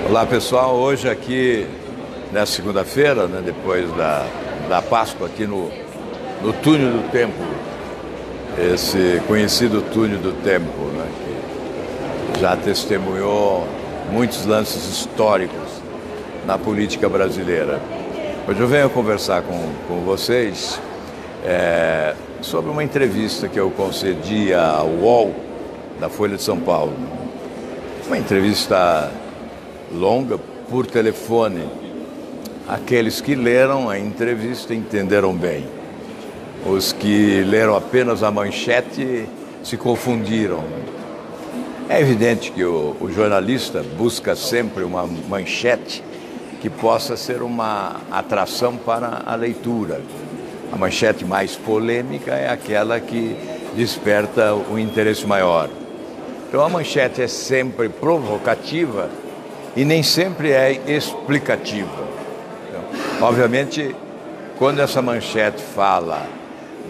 Olá pessoal, hoje aqui nessa segunda-feira, né, depois da Páscoa, aqui no Túnel do Tempo, esse conhecido Túnel do Tempo, né, que já testemunhou muitos lances históricos na política brasileira. Hoje eu venho conversar com vocês sobre uma entrevista que eu concedi à UOL, da Folha de São Paulo. Uma entrevista longa, por telefone. Aqueles que leram a entrevista entenderam bem. Os que leram apenas a manchete se confundiram. É evidente que o jornalista busca sempre uma manchete que possa ser uma atração para a leitura. A manchete mais polêmica é aquela que desperta o interesse maior. Então a manchete é sempre provocativa e nem sempre é explicativa. Então, obviamente, quando essa manchete fala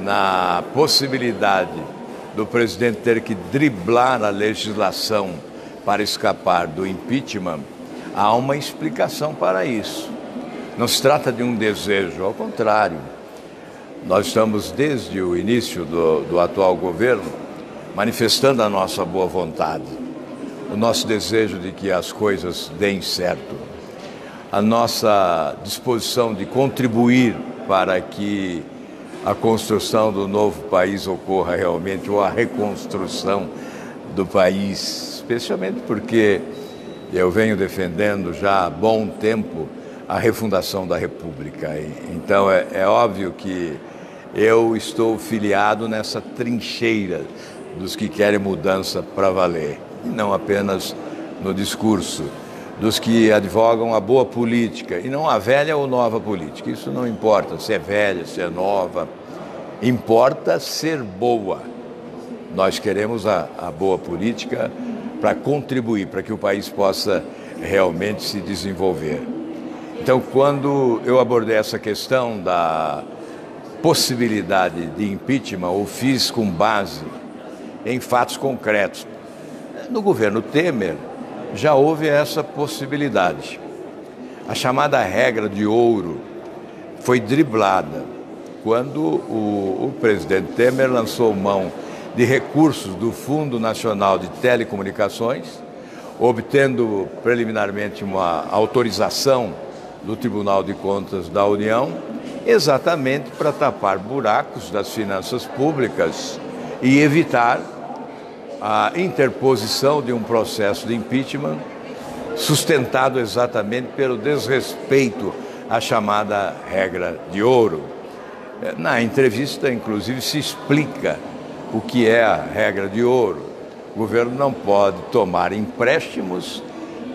na possibilidade do presidente ter que driblar a legislação para escapar do impeachment, há uma explicação para isso. Não se trata de um desejo, ao contrário. Nós estamos, desde o início do atual governo, manifestando a nossa boa vontade, o nosso desejo de que as coisas deem certo, a nossa disposição de contribuir para que a construção do novo país ocorra realmente, ou a reconstrução do país, especialmente porque eu venho defendendo já há bom tempo a refundação da República. Então é óbvio que eu estou filiado nessa trincheira dos que querem mudança para valer, e não apenas no discurso, dos que advogam a boa política, e não a velha ou nova política. Isso não importa se é velha, se é nova, importa ser boa. Nós queremos a boa política para contribuir, para que o país possa realmente se desenvolver. Então, quando eu abordei essa questão da possibilidade de impeachment, eu fiz com base em fatos concretos. No governo Temer já houve essa possibilidade. A chamada regra de ouro foi driblada quando o presidente Temer lançou mão de recursos do Fundo Nacional de Telecomunicações, obtendo preliminarmente uma autorização do Tribunal de Contas da União, exatamente para tapar buracos das finanças públicas e evitar a interposição de um processo de impeachment sustentado exatamente pelo desrespeito à chamada regra de ouro. Na entrevista, inclusive, se explica o que é a regra de ouro. O governo não pode tomar empréstimos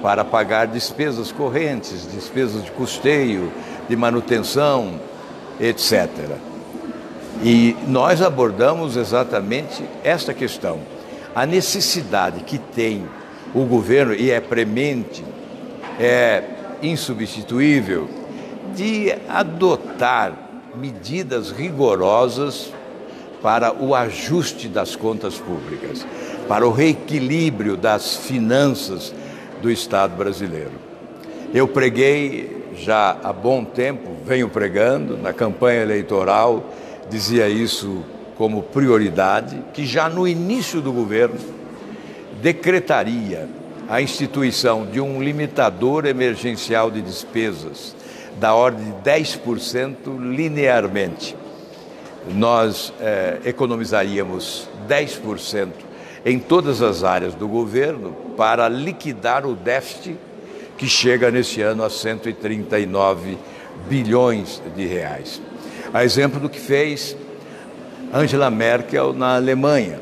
para pagar despesas correntes, despesas de custeio, de manutenção, etc. E nós abordamos exatamente esta questão. A necessidade que tem o governo, e é premente, é insubstituível, de adotar medidas rigorosas para o ajuste das contas públicas, para o reequilíbrio das finanças do Estado brasileiro. Eu preguei já há bom tempo, venho pregando, na campanha eleitoral, dizia isso como prioridade, que já no início do governo decretaria a instituição de um limitador emergencial de despesas da ordem de 10% linearmente. Nós economizaríamos 10% em todas as áreas do governo para liquidar o déficit que chega neste ano a 139 bilhões de reais. A exemplo do que fez Angela Merkel na Alemanha.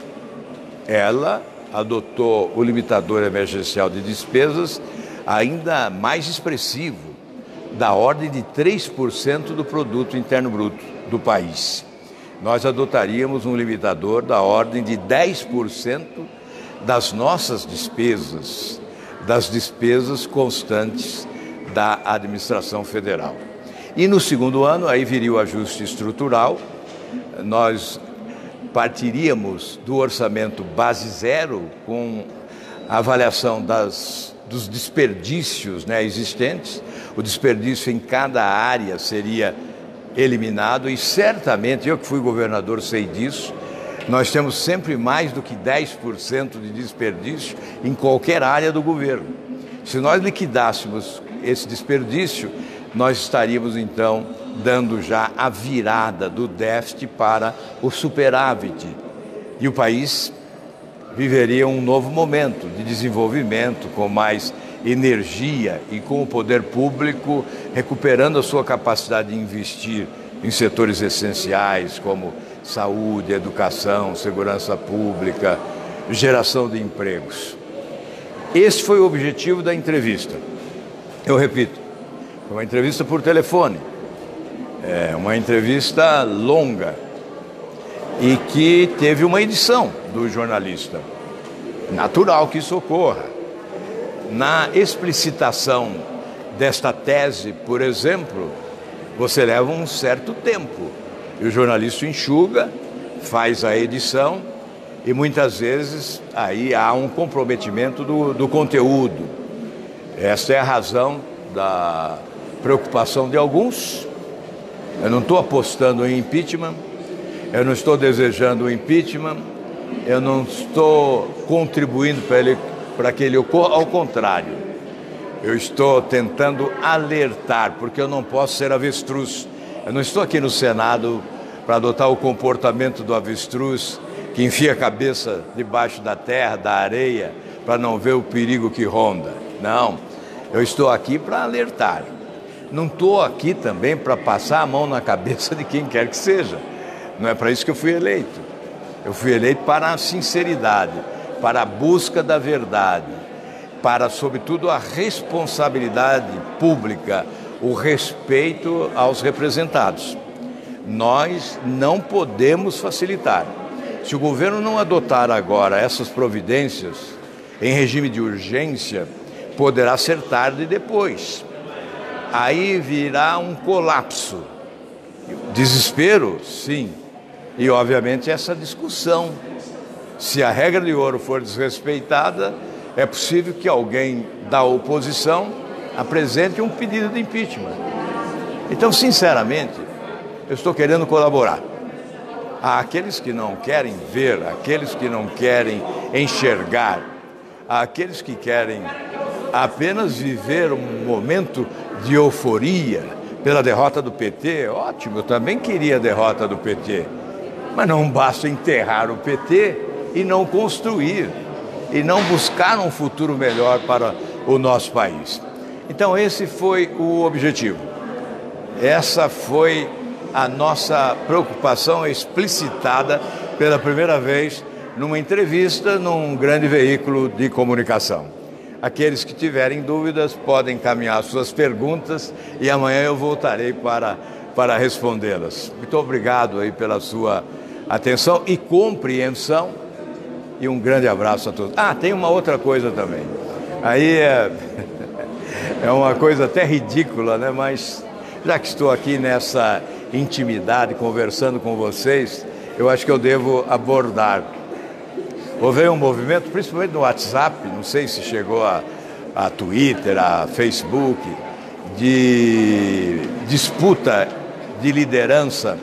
Ela adotou o limitador emergencial de despesas ainda mais expressivo, da ordem de 3% do produto interno bruto do país. Nós adotaríamos um limitador da ordem de 10% das nossas despesas, das despesas constantes da administração federal. E no segundo ano, aí viria o ajuste estrutural. Nós partiríamos do orçamento base zero, com a avaliação das dos desperdícios, né, existentes. O desperdício em cada área seria eliminado e certamente, eu que fui governador sei disso, nós temos sempre mais do que 10% de desperdício em qualquer área do governo. Se nós liquidássemos esse desperdício, nós estaríamos então dando já a virada do déficit para o superávit. E o país viveria um novo momento de desenvolvimento, com mais energia e com o poder público recuperando a sua capacidade de investir em setores essenciais como saúde, educação, segurança pública, geração de empregos. Esse foi o objetivo da entrevista. Eu repito, foi uma entrevista por telefone, uma entrevista longa e que teve uma edição do jornalista. Natural que isso ocorra. Na explicitação desta tese, por exemplo, você leva um certo tempo. E o jornalista enxuga, faz a edição e muitas vezes aí há um comprometimento do conteúdo. Esta é a razão da preocupação de alguns. Eu não estou apostando em impeachment, eu não estou desejando o impeachment, eu não estou contribuindo para que ele ocorra, ao contrário. Eu estou tentando alertar, porque eu não posso ser avestruz. Eu não estou aqui no Senado para adotar o comportamento do avestruz, que enfia a cabeça debaixo da terra, da areia, para não ver o perigo que ronda. Não, eu estou aqui para alertar. Não estou aqui também para passar a mão na cabeça de quem quer que seja. Não é para isso que eu fui eleito. Eu fui eleito para a sinceridade, para a busca da verdade, para, sobretudo, a responsabilidade pública, o respeito aos representados. Nós não podemos facilitar. Se o governo não adotar agora essas providências em regime de urgência, poderá ser tarde depois. Aí virá um colapso. Desespero, sim. E, obviamente, essa discussão. Se a regra de ouro for desrespeitada, é possível que alguém da oposição apresente um pedido de impeachment. Então, sinceramente, eu estou querendo colaborar. Há aqueles que não querem ver, aqueles que não querem enxergar, há aqueles que querem apenas viver um momento de euforia pela derrota do PT. Ótimo, eu também queria a derrota do PT. Mas não basta enterrar o PT e não construir, e não buscar um futuro melhor para o nosso país. Então esse foi o objetivo. Essa foi a nossa preocupação explicitada pela primeira vez numa entrevista num grande veículo de comunicação. Aqueles que tiverem dúvidas podem encaminhar suas perguntas e amanhã eu voltarei para respondê-las. Muito obrigado aí pela sua atenção e compreensão e um grande abraço a todos. Tem uma outra coisa também. Aí é uma coisa até ridícula, né? Mas já que estou aqui nessa intimidade, conversando com vocês, eu acho que eu devo abordar. Houve um movimento, principalmente no WhatsApp, não sei se chegou a Twitter, a Facebook, de disputa de liderança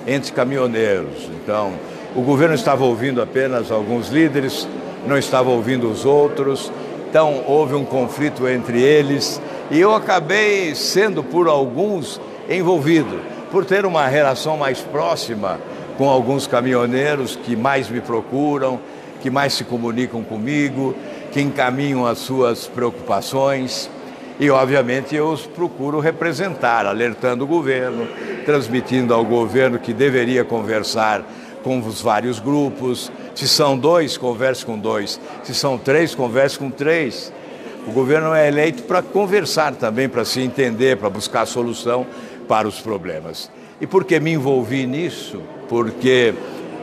entre caminhoneiros. Então, o governo estava ouvindo apenas alguns líderes, não estava ouvindo os outros, então houve um conflito entre eles e eu acabei sendo, por alguns, envolvido, por ter uma relação mais próxima com alguns caminhoneiros que mais me procuram, que mais se comunicam comigo, que encaminham as suas preocupações e, obviamente, eu os procuro representar, alertando o governo, transmitindo ao governo que deveria conversar com os vários grupos. Se são 2, converse com 2. Se são 3, converse com 3. O governo é eleito para conversar também, para se entender, para buscar solução para os problemas. E por que me envolvi nisso? Porque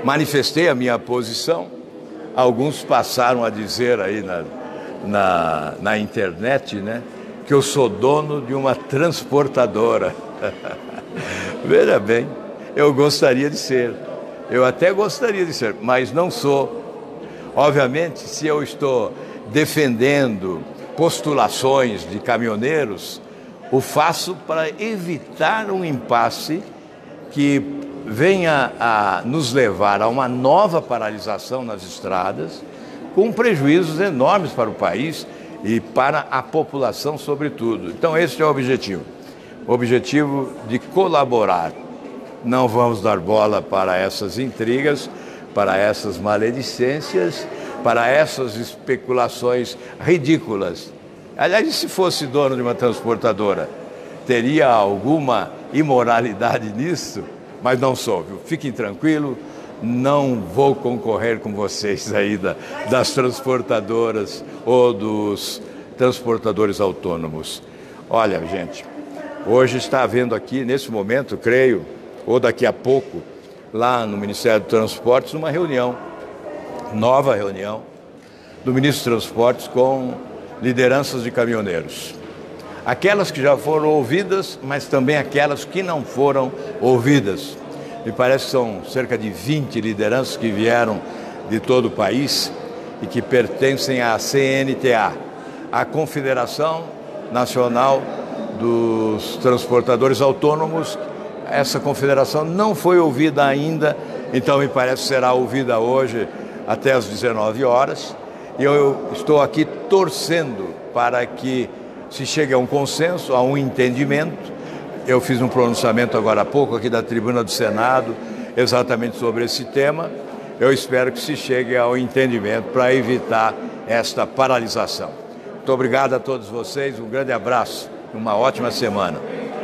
manifestei a minha posição. Alguns passaram a dizer aí na internet, né, que eu sou dono de uma transportadora. Veja bem, eu gostaria de ser. Eu até gostaria de ser, mas não sou. Obviamente, se eu estou defendendo postulações de caminhoneiros, o faço para evitar um impasse que venha a nos levar a uma nova paralisação nas estradas, com prejuízos enormes para o país e para a população, sobretudo. Então, esse é o objetivo. O objetivo de colaborar. Não vamos dar bola para essas intrigas, para essas maledicências, para essas especulações ridículas. Aliás, se fosse dono de uma transportadora, teria alguma imoralidade nisso? Mas não sou, viu? Fiquem tranquilos, não vou concorrer com vocês aí das transportadoras ou dos transportadores autônomos. Olha, gente, hoje está havendo aqui, nesse momento, creio, ou daqui a pouco, lá no Ministério dos Transportes, uma reunião, nova reunião, do Ministro dos Transportes com lideranças de caminhoneiros. Aquelas que já foram ouvidas, mas também aquelas que não foram ouvidas. Me parece que são cerca de 20 lideranças que vieram de todo o país e que pertencem à CNTA, a Confederação Nacional dos Transportadores Autônomos. Essa confederação não foi ouvida ainda, então me parece que será ouvida hoje até às 19 horas. E eu estou aqui torcendo para que se chegue a um consenso, a um entendimento. Eu fiz um pronunciamento agora há pouco aqui da tribuna do Senado, exatamente sobre esse tema. Eu espero que se chegue ao entendimento para evitar esta paralisação. Muito obrigado a todos vocês, um grande abraço, uma ótima semana.